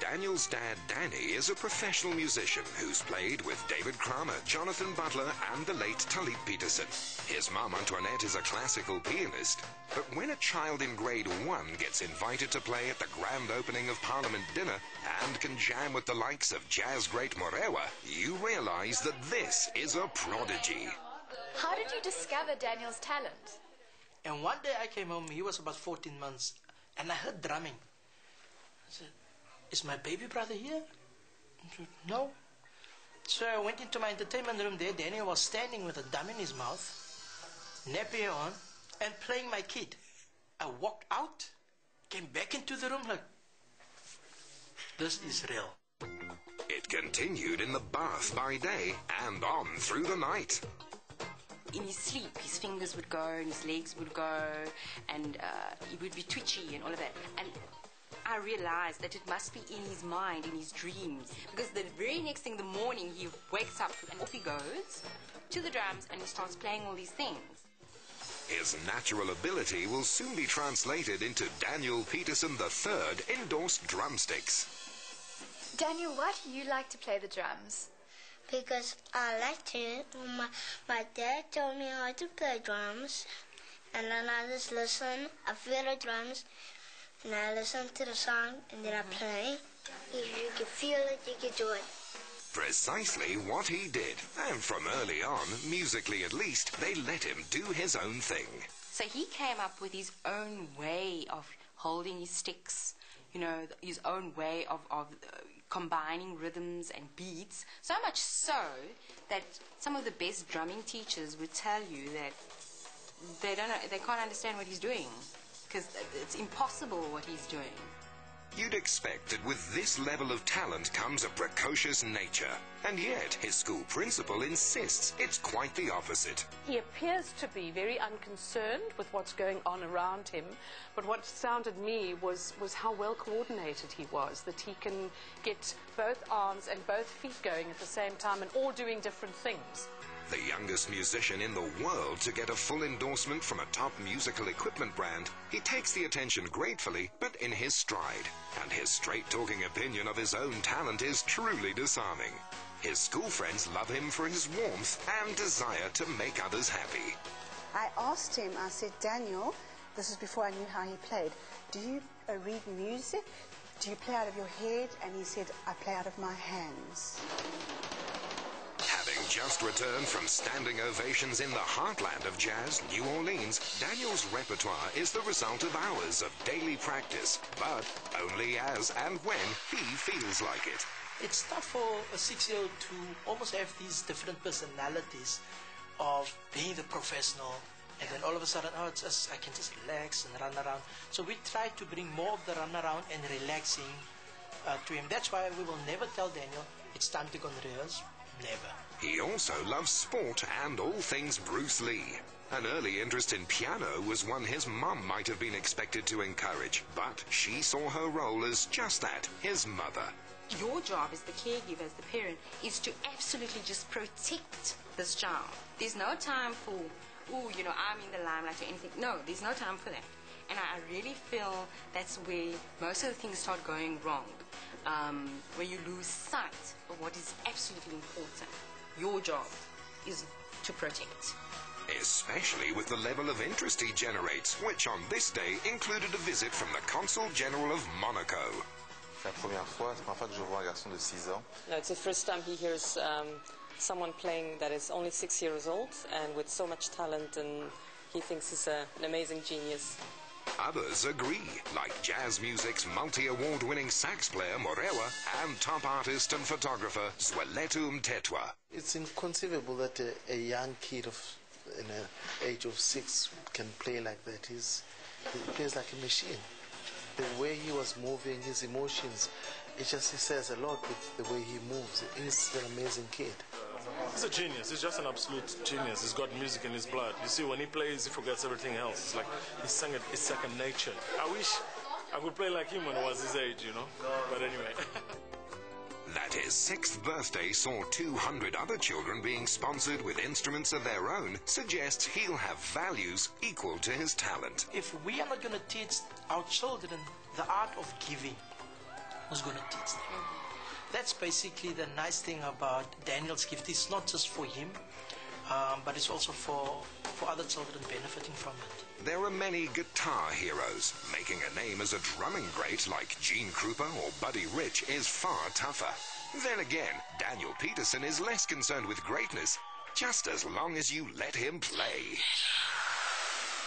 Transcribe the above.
Daniel's dad, Danny, is a professional musician who's played with David Kramer, Jonathan Butler, and the late Talib Petersen. His mum, Antoinette, is a classical pianist. But when a child in grade 1 gets invited to play at the grand opening of Parliament dinner and can jam with the likes of jazz great Morewa, you realize that this is a prodigy. How did you discover Daniel's talent? And one day I came home, he was about 14 months, and I heard drumming. I said, "Is my baby brother here?" I said, "No." So I went into my entertainment room there. Daniel was standing with a drum in his mouth, nappy on, and playing my kid. I walked out, came back into the room like, this is real. It continued in the bath by day and on through the night. In his sleep, his fingers would go and his legs would go, and he would be twitchy and all of that. And I realized that it must be in his mind, in his dreams, because the very next thing in the morning he wakes up and off he goes to the drums and he starts playing all these things. His natural ability will soon be translated into Daniel Petersen III endorsed drumsticks. Daniel, why do you like to play the drums? Because I like to. My dad told me how to play drums, and then I just listen. I feel the drums, and I listen to the song, and then I play. If you can feel it, you can do it. Precisely what he did, and from early on, musically at least, they let him do his own thing. So he came up with his own way of holding his sticks, you know, his own way of combining rhythms and beats, so much so that some of the best drumming teachers would tell you that they can't understand what he's doing, because it's impossible what he's doing. You'd expect that with this level of talent comes a precocious nature, and yet his school principal insists it's quite the opposite. He appears to be very unconcerned with what's going on around him, but what astounded me was how well coordinated he was, that he can get both arms and both feet going at the same time and all doing different things. The youngest musician in the world to get a full endorsement from a top musical equipment brand, he takes the attention gratefully, but in his stride. And his straight-talking opinion of his own talent is truly disarming. His school friends love him for his warmth and desire to make others happy. I asked him, I said, "Daniel," this is before I knew how he played, "do you read music? Do you play out of your head?" And he said, "I play out of my hands." Having just returned from standing ovations in the heartland of jazz, New Orleans, Daniel's repertoire is the result of hours of daily practice, but only as and when he feels like it. It's tough for a 6-year-old to almost have these different personalities of being the professional, and then all of a sudden, oh, it's just, I can just relax and run around. So we try to bring more of the run around and relaxing to him. That's why we will never tell Daniel it's time to go and rehearse. Never. He also loves sport and all things Bruce Lee. An early interest in piano was one his mum might have been expected to encourage, but she saw her role as just that, his mother. Your job as the caregiver, as the parent, is to absolutely just protect this child. There's no time for, oh, you know, I'm in the limelight or anything. No, there's no time for that. And I really feel that's where most of the things start going wrong, where you lose sight of what is absolutely important. Your job is to protect. Especially with the level of interest he generates, which on this day included a visit from the Consul General of Monaco. C'est la première fois que je vois un garçon de 6 ans. No, it's the first time he hears someone playing that is only 6 years old and with so much talent, and he thinks he's an amazing genius. Others agree, like jazz music's multi-award-winning sax player Morewa and top artist and photographer Zwelethum Mthethwa. It's inconceivable that a young kid in an age of 6 can play like that. He plays like a machine. The way he was moving, his emotions, it says a lot with the way he moves. He's an amazing kid. He's a genius. He's just an absolute genius. He's got music in his blood. You see, when he plays, he forgets everything else. It's like it's second nature. I wish I could play like him when I was his age, you know. But anyway. That his 6th birthday saw 200 other children being sponsored with instruments of their own suggests he'll have values equal to his talent. If we are not going to teach our children the art of giving, who's going to teach them. That's basically the nice thing about Daniel's gift. It's not just for him, but it's also for other children benefiting from it. There are many guitar heroes. Making a name as a drumming great like Gene Krupa or Buddy Rich is far tougher. Then again, Daniel Petersen is less concerned with greatness, just as long as you let him play.